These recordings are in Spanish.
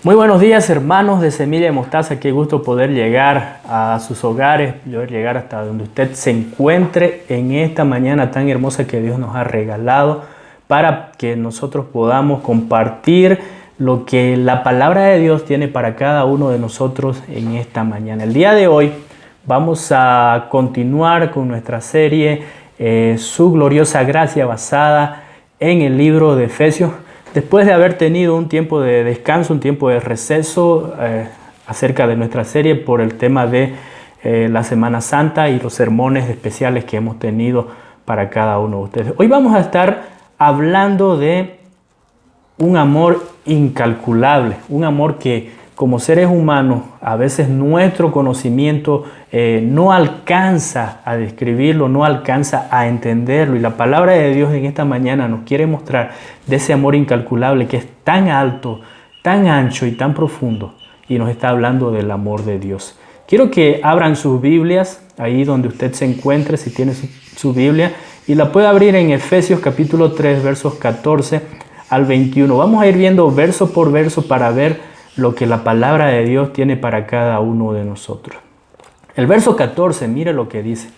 Muy buenos días, hermanos de Semilla de Mostaza. Qué gusto poder llegar a sus hogares, poder llegar hasta donde usted se encuentre en esta mañana tan hermosa que Dios nos ha regalado para que nosotros podamos compartir lo que la palabra de Dios tiene para cada uno de nosotros en esta mañana. El día de hoy vamos a continuar con nuestra serie Su gloriosa gracia, basada en el libro de Efesios. Después de haber tenido un tiempo de descanso, un tiempo de receso acerca de nuestra serie por el tema de la Semana Santa y los sermones especiales que hemos tenido para cada uno de ustedes. Hoy vamos a estar hablando de un amor incalculable, un amor que como seres humanos a veces nuestro conocimiento no alcanza a describirlo, no alcanza a entenderlo, y la palabra de Dios en esta mañana nos quiere mostrar de ese amor incalculable que es tan alto, tan ancho y tan profundo, y nos está hablando del amor de Dios. Quiero que abran sus Biblias ahí donde usted se encuentre, si tiene su Biblia, y la puede abrir en Efesios capítulo 3 versos 14 al 21. Vamos a ir viendo verso por verso para ver lo que la palabra de Dios tiene para cada uno de nosotros. El verso 14, mire lo que dice: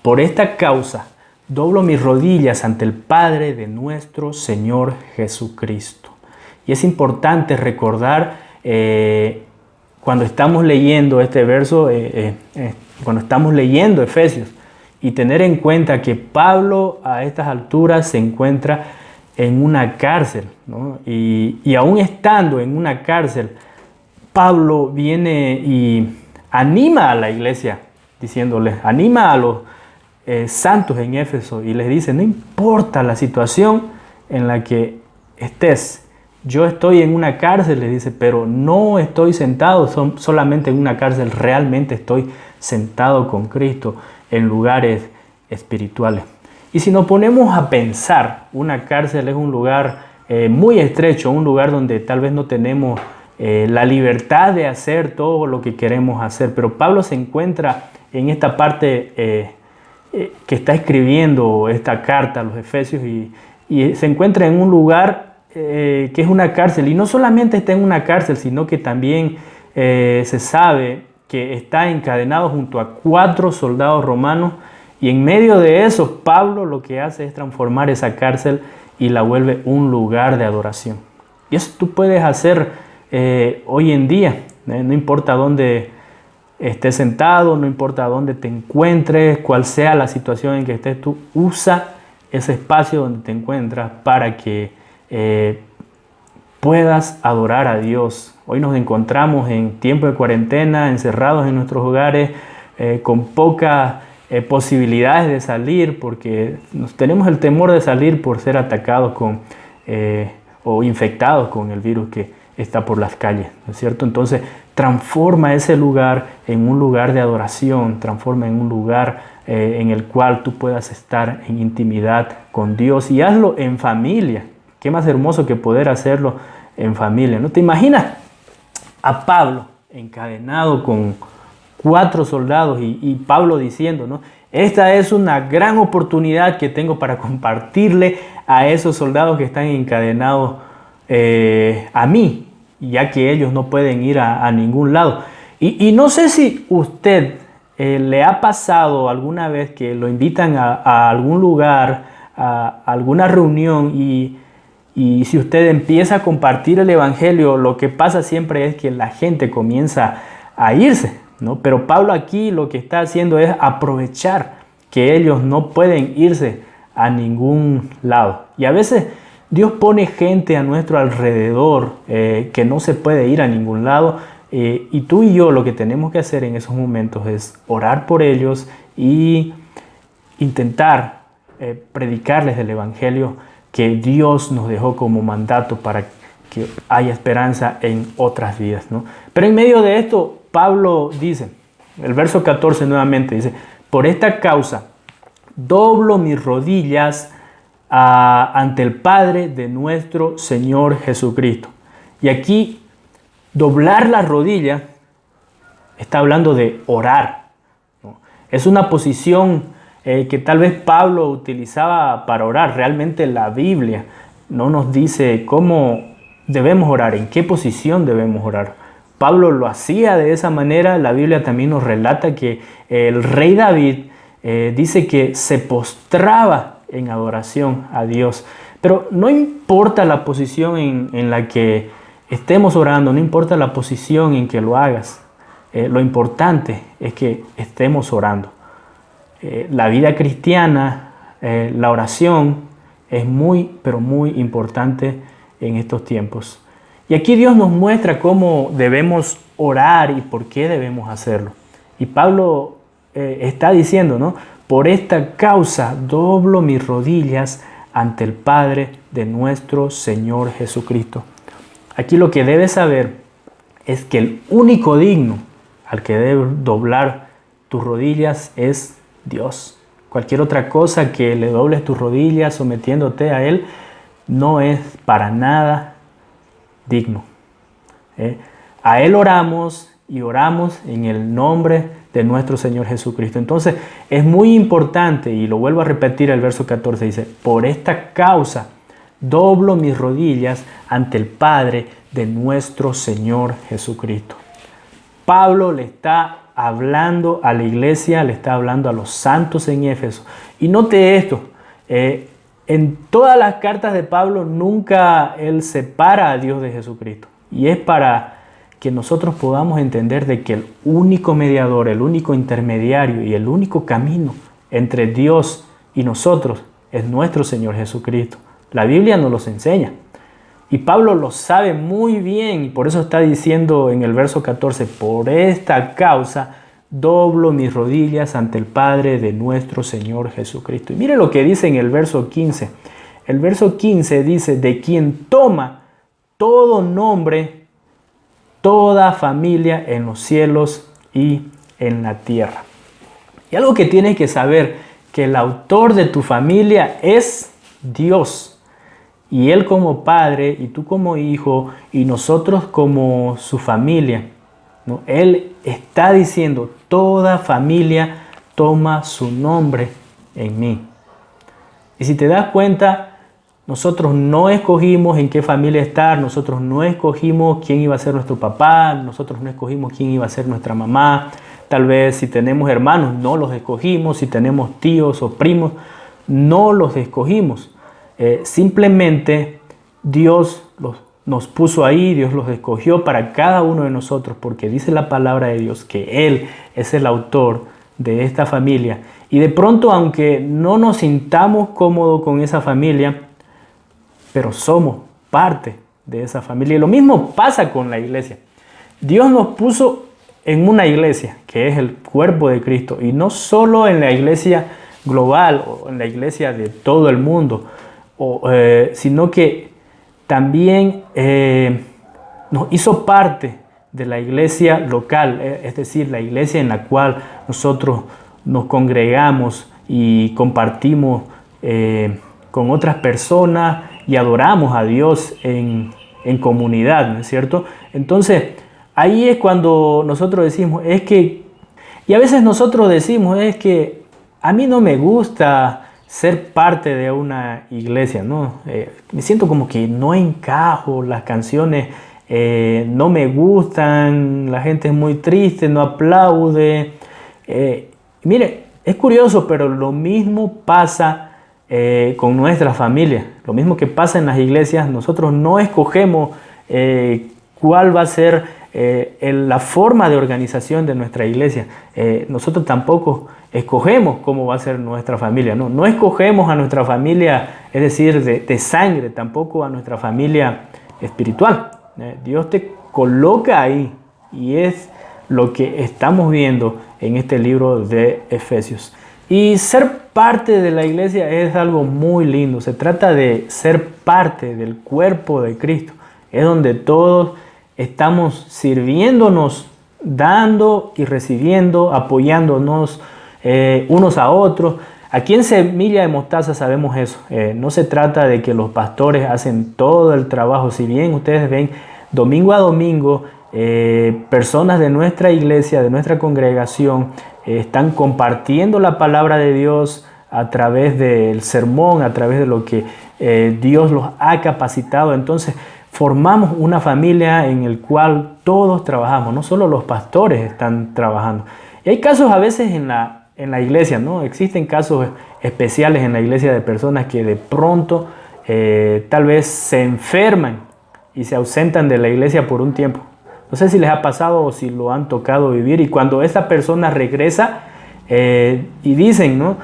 por esta causa doblo mis rodillas ante el Padre de nuestro Señor Jesucristo. Y es importante recordar cuando estamos leyendo este verso, cuando estamos leyendo Efesios, y tener en cuenta que Pablo a estas alturas se encuentra en una cárcel, ¿no? Y aún estando en una cárcel, Pablo viene y anima a la iglesia, diciéndoles, anima a los santos en Éfeso y les dice: no importa la situación en la que estés, yo estoy en una cárcel, les dice, pero no estoy sentado solamente en una cárcel, realmente estoy sentado con Cristo en lugares espirituales. Y si nos ponemos a pensar, una cárcel es un lugar muy estrecho, un lugar donde tal vez no tenemos la libertad de hacer todo lo que queremos hacer. Pero Pablo se encuentra en esta parte que está escribiendo esta carta a los Efesios y se encuentra en un lugar que es una cárcel. Y no solamente está en una cárcel, sino que también se sabe que está encadenado junto a 4 soldados romanos. Y en medio de eso, Pablo lo que hace es transformar esa cárcel y la vuelve un lugar de adoración. Y eso tú puedes hacer hoy en día, no importa dónde estés sentado, no importa dónde te encuentres, cuál sea la situación en que estés, tú usa ese espacio donde te encuentras para que puedas adorar a Dios. Hoy nos encontramos en tiempo de cuarentena, encerrados en nuestros hogares, con pocas posibilidades de salir, porque tenemos el temor de salir por ser atacados o infectados con el virus que está por las calles, ¿no es cierto? Entonces transforma ese lugar en un lugar de adoración, transforma en un lugar en el cual tú puedas estar en intimidad con Dios, y hazlo en familia. Qué más hermoso que poder hacerlo en familia, ¿no? ¿Te imaginas a Pablo encadenado con 4 soldados y Pablo diciendo, ¿no? Esta es una gran oportunidad que tengo para compartirle a esos soldados que están encadenados a mí, ya que ellos no pueden ir a ningún lado. Y no sé si usted le ha pasado alguna vez que lo invitan a algún lugar, a alguna reunión, y si usted empieza a compartir el evangelio, lo que pasa siempre es que la gente comienza a irse, ¿no? Pero Pablo aquí lo que está haciendo es aprovechar que ellos no pueden irse a ningún lado. Y a veces Dios pone gente a nuestro alrededor que no se puede ir a ningún lado, y tú y yo lo que tenemos que hacer en esos momentos es orar por ellos y intentar predicarles el evangelio que Dios nos dejó como mandato para que haya esperanza en otras vidas, ¿no? Pero en medio de esto, Pablo dice, el verso 14 nuevamente dice: por esta causa doblo mis rodillas ante el Padre de nuestro Señor Jesucristo. Y aquí, doblar las rodillas está hablando de orar, ¿no? Es una posición que tal vez Pablo utilizaba para orar. Realmente la Biblia no nos dice cómo debemos orar, en qué posición debemos orar. Pablo lo hacía de esa manera. La Biblia también nos relata que el rey David dice que se postraba en adoración a Dios. Pero no importa la posición en la que estemos orando, no importa la posición en que lo hagas. Lo importante es que estemos orando. La vida cristiana, la oración es muy, pero muy importante en estos tiempos. Y aquí Dios nos muestra cómo debemos orar y por qué debemos hacerlo. Y Pablo está diciendo, ¿no? Por esta causa doblo mis rodillas ante el Padre de nuestro Señor Jesucristo. Aquí lo que debes saber es que el único digno al que debes doblar tus rodillas es Dios. Cualquier otra cosa que le dobles tus rodillas sometiéndote a Él no es para nada digno. A Él oramos y oramos en el nombre de nuestro Señor Jesucristo. Entonces es muy importante, y lo vuelvo a repetir, el verso 14 dice: por esta causa doblo mis rodillas ante el Padre de nuestro Señor Jesucristo. Pablo le está hablando a la iglesia, le está hablando a los santos en Éfeso. Y note esto, en todas las cartas de Pablo nunca él separa a Dios de Jesucristo. Y es para que nosotros podamos entender de que el único mediador, el único intermediario y el único camino entre Dios y nosotros es nuestro Señor Jesucristo. La Biblia nos los enseña. Y Pablo lo sabe muy bien y por eso está diciendo en el verso 14: por esta causa doblo mis rodillas ante el Padre de nuestro Señor Jesucristo. Y mire lo que dice en el verso 15. El verso 15 dice: de quien toma todo nombre, toda familia en los cielos y en la tierra. Y algo que tienes que saber, que el autor de tu familia es Dios. Y Él como padre, y tú como hijo, y nosotros como su familia, ¿no? Él está diciendo: toda familia toma su nombre en mí. Y si te das cuenta, nosotros no escogimos en qué familia estar, nosotros no escogimos quién iba a ser nuestro papá, nosotros no escogimos quién iba a ser nuestra mamá. Tal vez si tenemos hermanos, no los escogimos, si tenemos tíos o primos, no los escogimos. Simplemente Dios nos puso ahí, Dios los escogió para cada uno de nosotros, porque dice la palabra de Dios que Él es el autor de esta familia. Y de pronto, aunque no nos sintamos cómodos con esa familia, pero somos parte de esa familia. Y lo mismo pasa con la iglesia. Dios nos puso en una iglesia, que es el cuerpo de Cristo, y no solo en la iglesia global o en la iglesia de todo el mundo, sino que también nos hizo parte de la iglesia local, es decir, la iglesia en la cual nosotros nos congregamos y compartimos con otras personas y adoramos a Dios en comunidad, ¿no es cierto? Entonces, ahí es cuando nosotros decimos, y a veces nosotros decimos, es que a mí no me gusta ser parte de una iglesia, ¿no? Me siento como que no encajo, las canciones no me gustan, la gente es muy triste, no aplaude. Mire, es curioso, pero lo mismo pasa con nuestra familia, lo mismo que pasa en las iglesias. Nosotros no escogemos cuál va a ser la forma de organización de nuestra iglesia. Nosotros tampoco escogemos cómo va a ser nuestra familia, no escogemos a nuestra familia, es decir, de sangre, tampoco a nuestra familia espiritual. Dios te coloca ahí y es lo que estamos viendo en este libro de Efesios. Y ser parte de la iglesia es algo muy lindo. Se trata de ser parte del cuerpo de Cristo. Es donde todos estamos sirviéndonos, dando y recibiendo, apoyándonos unos a otros. Aquí en Semilla de Mostaza sabemos eso. No se trata de que los pastores hacen todo el trabajo. Si bien ustedes ven domingo a domingo, personas de nuestra iglesia, de nuestra congregación, están compartiendo la palabra de Dios a través del sermón, a través de lo que Dios los ha capacitado. Entonces, formamos una familia en el cual todos trabajamos, no solo los pastores están trabajando. Y hay casos a veces en la iglesia, ¿no? Existen casos especiales en la iglesia de personas que de pronto tal vez se enferman y se ausentan de la iglesia por un tiempo. No sé si les ha pasado o si lo han tocado vivir, y cuando esta persona regresa y dicen, ¿no?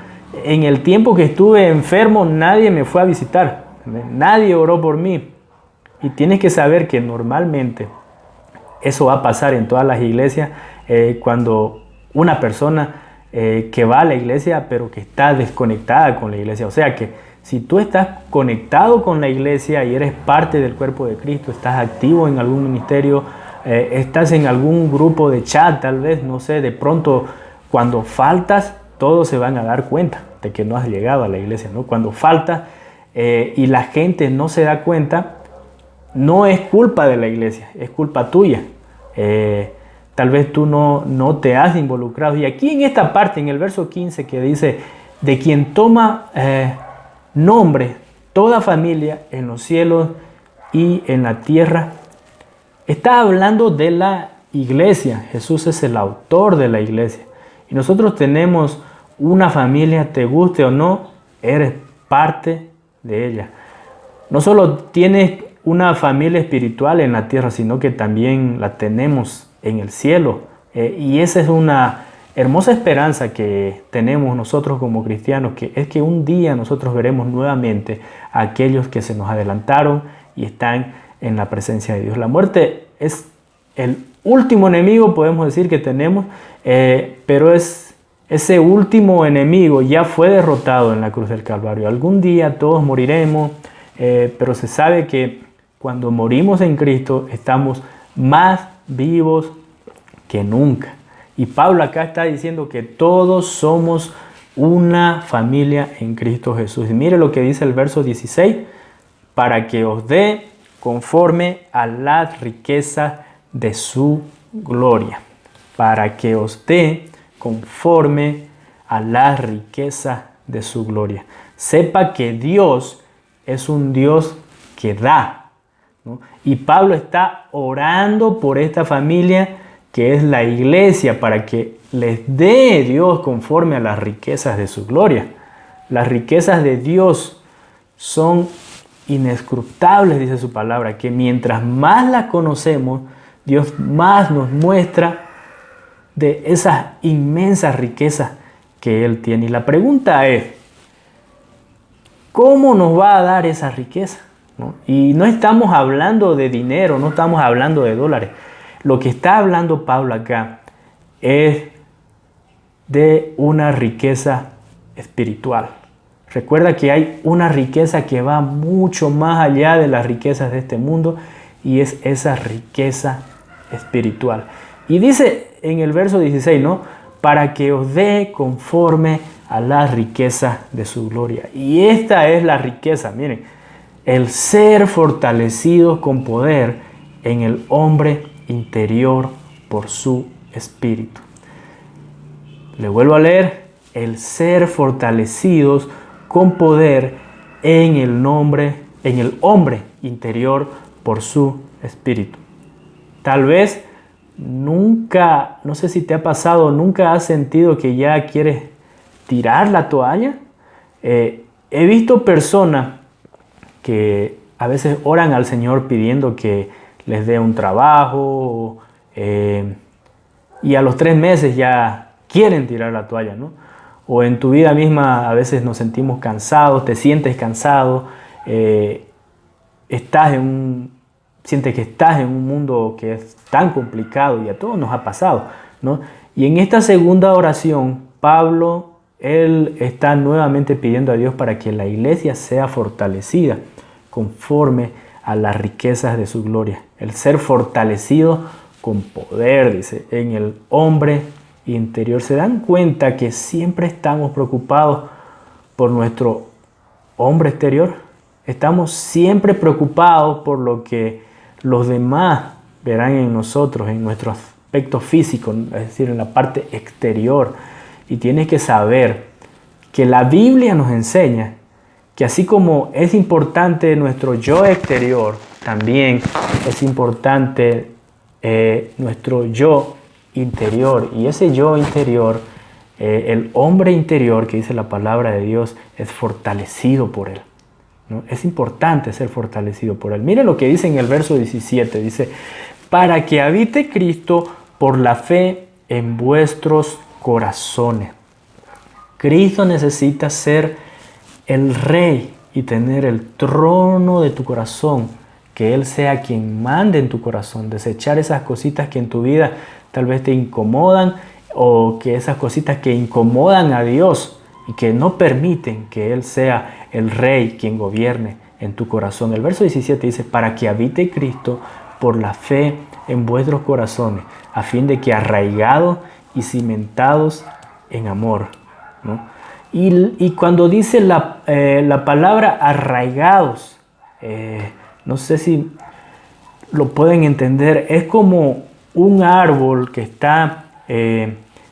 En el tiempo que estuve enfermo nadie me fue a visitar, nadie oró por mí. Y tienes que saber que normalmente eso va a pasar en todas las iglesias cuando una persona que va a la iglesia pero que está desconectada con la iglesia. O sea que si tú estás conectado con la iglesia y eres parte del cuerpo de Cristo, estás activo en algún ministerio, estás en algún grupo de chat tal vez, no sé, de pronto cuando faltas todos se van a dar cuenta de que no has llegado a la iglesia, ¿no? Cuando faltas y la gente no se da cuenta, no es culpa de la iglesia, es culpa tuya. Tal vez tú no te has involucrado. Y aquí en esta parte, en el verso 15, que dice, de quien toma nombre toda familia en los cielos y en la tierra, está hablando de la iglesia. Jesús es el autor de la iglesia. Y nosotros tenemos una familia, te guste o no, eres parte de ella. No solo tienes una familia espiritual en la tierra, sino que también la tenemos en el cielo. Y esa es una hermosa esperanza que tenemos nosotros como cristianos, que es que un día nosotros veremos nuevamente a aquellos que se nos adelantaron y están en la presencia de Dios. La muerte es el último enemigo, podemos decir, que tenemos, pero ese último enemigo ya fue derrotado en la cruz del Calvario. Algún día todos moriremos, pero se sabe que cuando morimos en Cristo estamos más vivos que nunca. Y Pablo acá está diciendo que todos somos una familia en Cristo Jesús. Y mire lo que dice el verso 16, para que os dé conforme a las riquezas de su gloria. Para que os dé conforme a las riquezas de su gloria. Sepa que Dios es un Dios que da, ¿no? Y Pablo está orando por esta familia que es la iglesia, para que les dé Dios conforme a las riquezas de su gloria. Las riquezas de Dios son inescrutables, dice su palabra, que mientras más las conocemos, Dios más nos muestra de esas inmensas riquezas que Él tiene. Y la pregunta es, ¿cómo nos va a dar esa riqueza? ¿No? Y no estamos hablando de dinero, no estamos hablando de dólares. Lo que está hablando Pablo acá es de una riqueza espiritual. Recuerda que hay una riqueza que va mucho más allá de las riquezas de este mundo, y es esa riqueza espiritual. Y dice en el verso 16, ¿no? Para que os dé conforme a las riquezas de su gloria. Y esta es la riqueza, miren, el ser fortalecidos con poder en el hombre interior por su espíritu. Le vuelvo a leer, el ser fortalecidos con poder en el hombre interior por su espíritu. Tal vez nunca, no sé si te ha pasado, nunca has sentido que ya quieres tirar la toalla. He visto personas que a veces oran al Señor pidiendo que les dé un trabajo y a los 3 meses ya quieren tirar la toalla, ¿no? O en tu vida misma a veces nos sentimos cansados, te sientes cansado, sientes que estás en un mundo que es tan complicado, y a todos nos ha pasado, ¿no? Y en esta segunda oración, Pablo, él está nuevamente pidiendo a Dios para que la iglesia sea fortalecida conforme a las riquezas de su gloria. El ser fortalecido con poder, dice, en el hombre interior. ¿Se dan cuenta que siempre estamos preocupados por nuestro hombre exterior? Estamos siempre preocupados por lo que los demás verán en nosotros, en nuestro aspecto físico, es decir, en la parte exterior. Y tienes que saber que la Biblia nos enseña que así como es importante nuestro yo exterior, también es importante nuestro yo interior. Y ese yo interior, el hombre interior que dice la palabra de Dios, es fortalecido por Él, ¿no? Es importante ser fortalecido por Él. Mire lo que dice en el verso 17. Dice, para que habite Cristo por la fe en vuestros corazones. Cristo necesita ser el Rey y tener el trono de tu corazón. Que Él sea quien mande en tu corazón. Desechar esas cositas que en tu vida tal vez te incomodan, o que esas cositas que incomodan a Dios y que no permiten que Él sea el Rey quien gobierne en tu corazón. El verso 17 dice, para que habite Cristo por la fe en vuestros corazones, a fin de que arraigados y cimentados en amor, ¿no? Y cuando dice la palabra arraigados, no sé si lo pueden entender, es como un árbol que está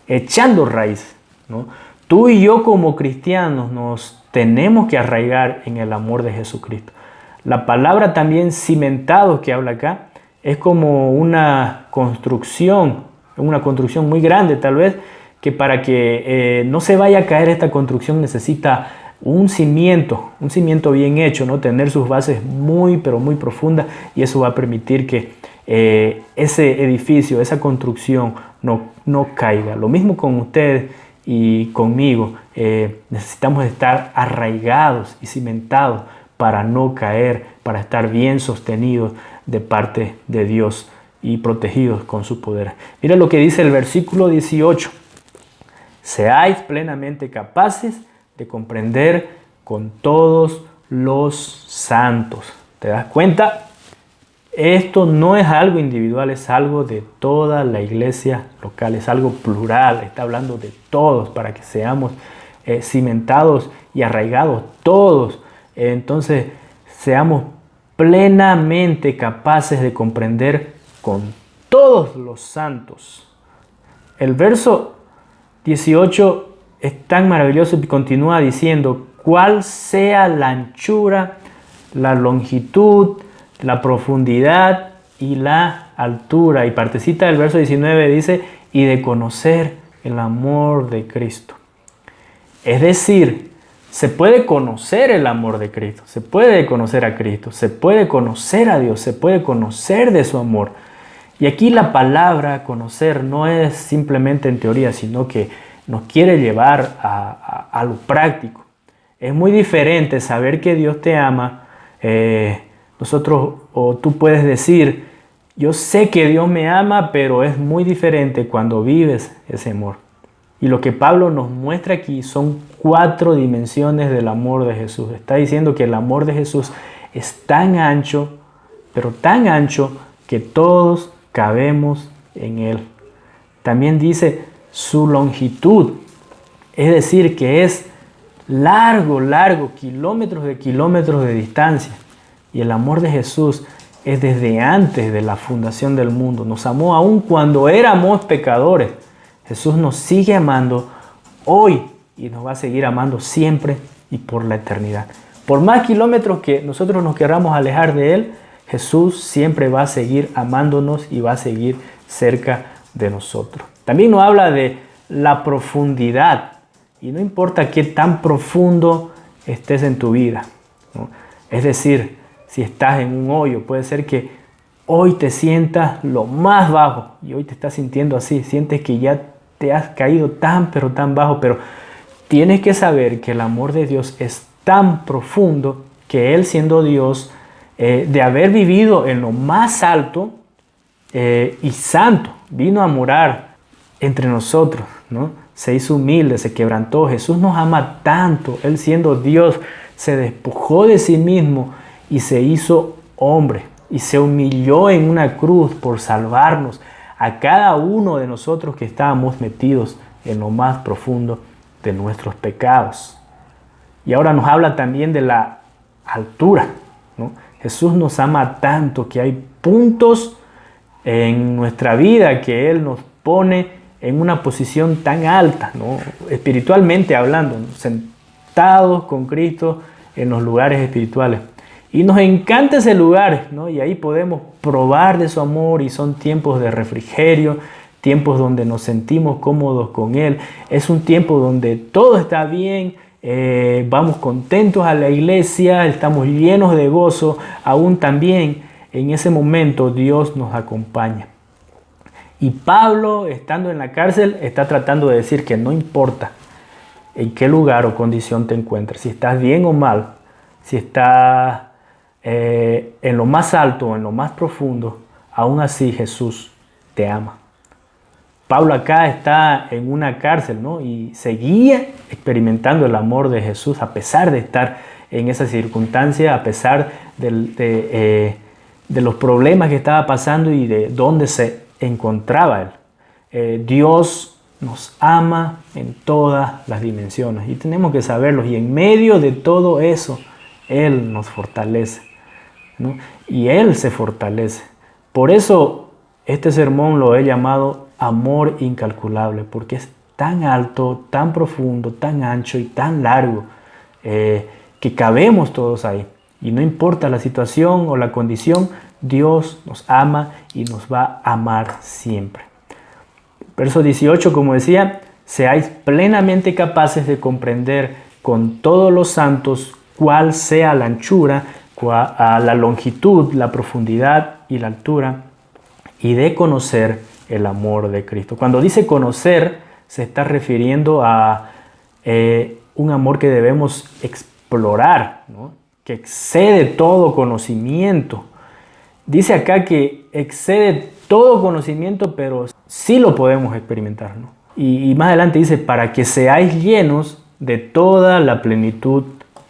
echando raíz, ¿no? Tú y yo como cristianos nos tenemos que arraigar en el amor de Jesucristo. La palabra también cimentado que habla acá es como una construcción muy grande tal vez, que para que no se vaya a caer esta construcción necesita un cimiento bien hecho, ¿no? Tener sus bases pero muy profundas, y eso va a permitir que ese edificio, esa construcción no caiga. Lo mismo con ustedes y conmigo. Necesitamos estar arraigados y cimentados para no caer, para estar bien sostenidos de parte de Dios y protegidos con su poder. Mira lo que dice el versículo 18. Seáis plenamente capaces de comprender con todos los santos. ¿Te das cuenta? Esto no es algo individual, es algo de toda la iglesia local, es algo plural, está hablando de todos para que seamos cimentados y arraigados todos. Entonces, seamos plenamente capaces de comprender con todos los santos. El verso 18 es tan maravilloso y continúa diciendo, cuál sea la anchura, la longitud, la profundidad y la altura. Y partecita del verso 19 dice, y de conocer el amor de Cristo. Es decir, se puede conocer el amor de Cristo, se puede conocer a Cristo, se puede conocer a Dios, se puede conocer de su amor. Y aquí la palabra conocer no es simplemente en teoría, sino que nos quiere llevar a lo práctico. Es muy diferente saber que Dios te ama. Nosotros, o tú puedes decir, yo sé que Dios me ama, pero es muy diferente cuando vives ese amor. Y lo que Pablo nos muestra aquí son 4 dimensiones del amor de Jesús. Está diciendo que el amor de Jesús es tan ancho, pero tan ancho que todos cabemos en Él. También dice su longitud, es decir, que es largo, kilómetros de distancia. Y el amor de Jesús es desde antes de la fundación del mundo. Nos amó aún cuando éramos pecadores. Jesús nos sigue amando hoy y nos va a seguir amando siempre y por la eternidad. Por más kilómetros que nosotros nos queramos alejar de Él, Jesús siempre va a seguir amándonos y va a seguir cerca de nosotros. También nos habla de la profundidad. Y no importa qué tan profundo estés en tu vida, ¿no? Es decir, si estás en un hoyo, puede ser que hoy te sientas lo más bajo y hoy te estás sintiendo así, sientes que ya te has caído pero tan bajo, pero tienes que saber que el amor de Dios es tan profundo que Él, siendo Dios, de haber vivido en lo más alto y santo, vino a morar entre nosotros, ¿no? Se hizo humilde, se quebrantó. Jesús nos ama tanto. Él, siendo Dios, se despojó de sí mismo y se hizo hombre y se humilló en una cruz por salvarnos a cada uno de nosotros que estábamos metidos en lo más profundo de nuestros pecados. Y ahora nos habla también de la altura, ¿no? Jesús nos ama tanto que hay puntos en nuestra vida que Él nos pone en una posición tan alta, ¿no? Espiritualmente hablando, ¿no? Sentados con Cristo en los lugares espirituales. Y nos encanta ese lugar, ¿no? Y ahí podemos probar de su amor y son tiempos de refrigerio, tiempos donde nos sentimos cómodos con Él. Es un tiempo donde todo está bien, vamos contentos a la iglesia, estamos llenos de gozo. Aún también en ese momento Dios nos acompaña. Y Pablo, estando en la cárcel, está tratando de decir que no importa en qué lugar o condición te encuentres, si estás bien o mal, si estás en lo más alto o en lo más profundo, aún así Jesús te ama. Pablo acá está en una cárcel, ¿no? Y seguía experimentando el amor de Jesús a pesar de estar en esa circunstancia, a pesar de los problemas que estaba pasando y de dónde se encontraba él. Dios nos ama en todas las dimensiones y tenemos que saberlo. Y en medio de todo eso, Él nos fortalece, ¿no? Y Él se fortalece. Por eso este sermón lo he llamado amor incalculable, porque es tan alto, tan profundo, tan ancho y tan largo que cabemos todos ahí. Y no importa la situación o la condición, Dios nos ama y nos va a amar siempre. Verso 18, como decía, seáis plenamente capaces de comprender con todos los santos cuál sea la anchura, la longitud, la profundidad y la altura, y de conocer el amor de Cristo. Cuando dice conocer, se está refiriendo a un amor que debemos explorar, ¿no? Que excede todo conocimiento. Dice acá que excede todo conocimiento, pero sí lo podemos experimentar, ¿no? Y más adelante dice, para que seáis llenos de toda la plenitud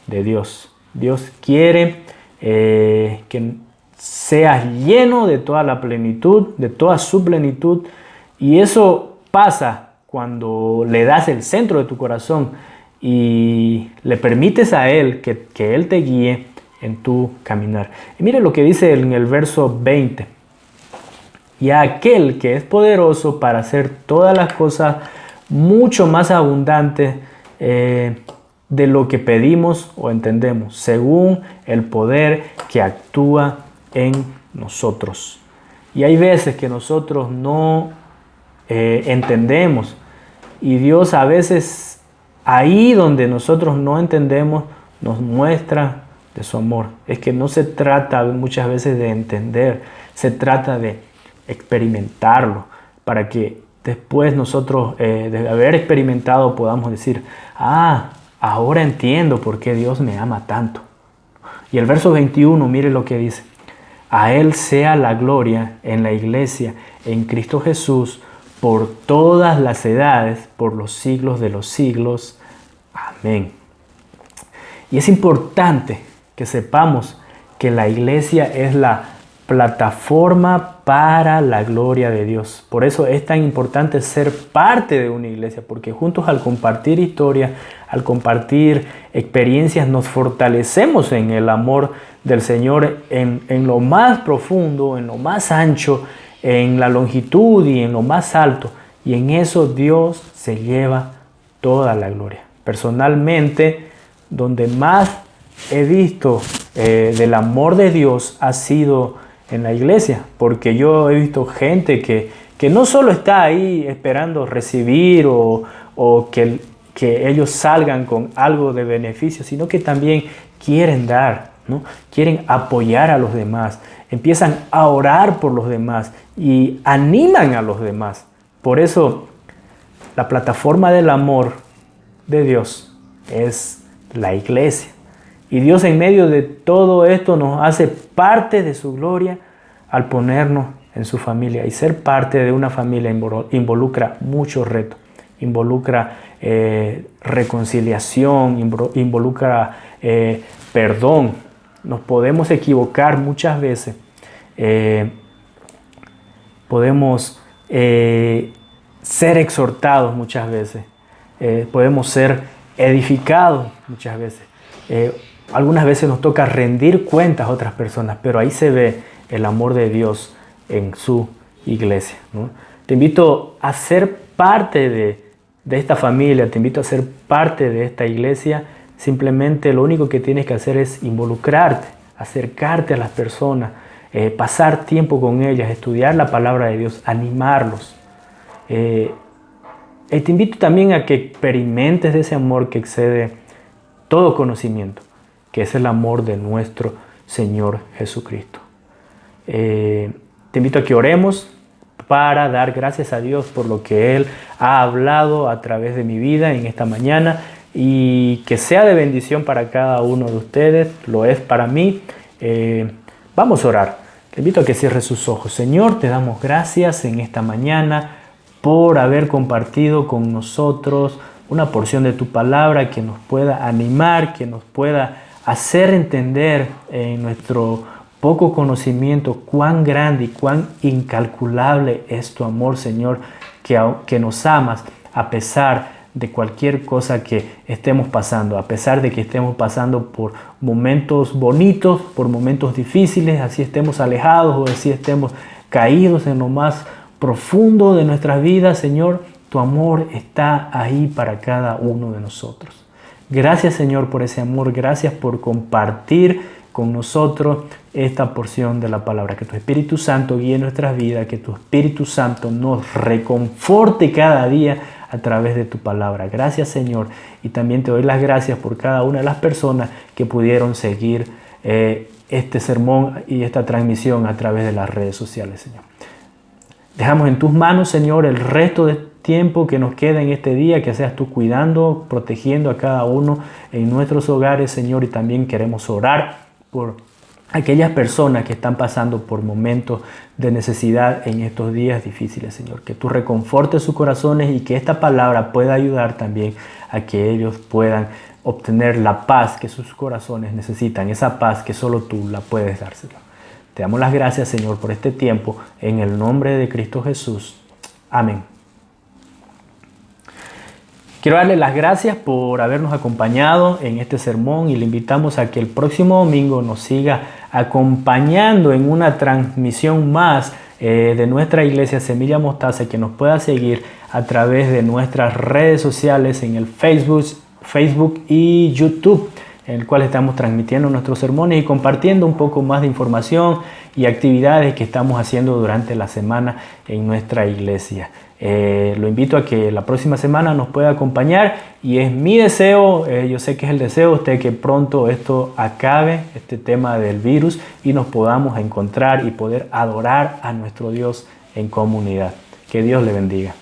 de Dios. Dios quiere que seas lleno de toda la plenitud, de toda su plenitud. Y eso pasa cuando le das el centro de tu corazón y le permites a Él que Él te guíe en tu caminar. Y mire lo que dice en el verso 20. Y a aquel que es poderoso para hacer todas las cosas mucho más abundantes de lo que pedimos o entendemos, según el poder que actúa en nosotros. Y hay veces que nosotros no entendemos, y Dios a veces ahí donde nosotros no entendemos nos muestra de su amor. Es que no se trata muchas veces de entender, se trata de experimentarlo, para que después nosotros de haber experimentado podamos decir, ahora entiendo por qué Dios me ama tanto. Y el verso 21, mire lo que dice: a Él sea la gloria en la iglesia, en Cristo Jesús, por todas las edades, por los siglos de los siglos. Amén. Y es importante que sepamos que la iglesia es la plataforma para la gloria de Dios. Por eso es tan importante ser parte de una iglesia, porque juntos al compartir historia, al compartir experiencias, nos fortalecemos en el amor del Señor en lo más profundo, en lo más ancho, en la longitud y en lo más alto. Y en eso Dios se lleva toda la gloria. Personalmente, donde más he visto del amor de Dios ha sido en la iglesia, porque yo he visto gente que no solo está ahí esperando recibir o que ellos salgan con algo de beneficio, sino que también quieren dar, ¿no? Quieren apoyar a los demás, empiezan a orar por los demás y animan a los demás. Por eso la plataforma del amor de Dios es la iglesia. Y Dios en medio de todo esto nos hace parte de su gloria al ponernos en su familia. Y ser parte de una familia involucra muchos retos, involucra reconciliación, involucra perdón. Nos podemos equivocar muchas veces, podemos ser exhortados muchas veces, podemos ser edificados muchas veces. Algunas veces nos toca rendir cuentas a otras personas, pero ahí se ve el amor de Dios en su iglesia, ¿no? Te invito a ser parte de esta familia, te invito a ser parte de esta iglesia. Simplemente lo único que tienes que hacer es involucrarte acercarte a las personas, pasar tiempo con ellas, estudiar la palabra de Dios, animarlos. Te invito también a que experimentes de ese amor que excede todo conocimiento, que es el amor de nuestro Señor Jesucristo. Te invito a que oremos para dar gracias a Dios por lo que Él ha hablado a través de mi vida en esta mañana y que sea de bendición para cada uno de ustedes, lo es para mí. Vamos a orar. Te invito a que cierres sus ojos. Señor, te damos gracias en esta mañana por haber compartido con nosotros una porción de tu palabra que nos pueda animar, que nos pueda hacer entender en nuestro poco conocimiento cuán grande y cuán incalculable es tu amor, Señor, que nos amas a pesar de cualquier cosa que estemos pasando, a pesar de que estemos pasando por momentos bonitos, por momentos difíciles, así estemos alejados o así estemos caídos en lo más profundo de nuestras vidas, Señor, tu amor está ahí para cada uno de nosotros. Gracias, Señor, por ese amor, gracias por compartir con nosotros esta porción de la palabra. Que tu Espíritu Santo guíe nuestras vidas, que tu Espíritu Santo nos reconforte cada día a través de tu palabra. Gracias, Señor, y también te doy las gracias por cada una de las personas que pudieron seguir este sermón y esta transmisión a través de las redes sociales, Señor. Dejamos en tus manos, Señor, el resto de tiempo que nos queda en este día, que seas tú cuidando, protegiendo a cada uno en nuestros hogares, Señor, y también queremos orar por aquellas personas que están pasando por momentos de necesidad en estos días difíciles, Señor. Que tú reconfortes sus corazones y que esta palabra pueda ayudar también a que ellos puedan obtener la paz que sus corazones necesitan, esa paz que solo tú la puedes dárselo. Te damos las gracias, Señor, por este tiempo, en el nombre de Cristo Jesús. Amén. Quiero darle las gracias por habernos acompañado en este sermón y le invitamos a que el próximo domingo nos siga acompañando en una transmisión más de nuestra iglesia Semilla Mostaza, que nos pueda seguir a través de nuestras redes sociales en el Facebook y YouTube, en el cual estamos transmitiendo nuestros sermones y compartiendo un poco más de información y actividades que estamos haciendo durante la semana en nuestra iglesia. Lo invito a que la próxima semana nos pueda acompañar y es mi deseo, yo sé que es el deseo de usted, que pronto esto acabe, este tema del virus, y nos podamos encontrar y poder adorar a nuestro Dios en comunidad. Que Dios le bendiga.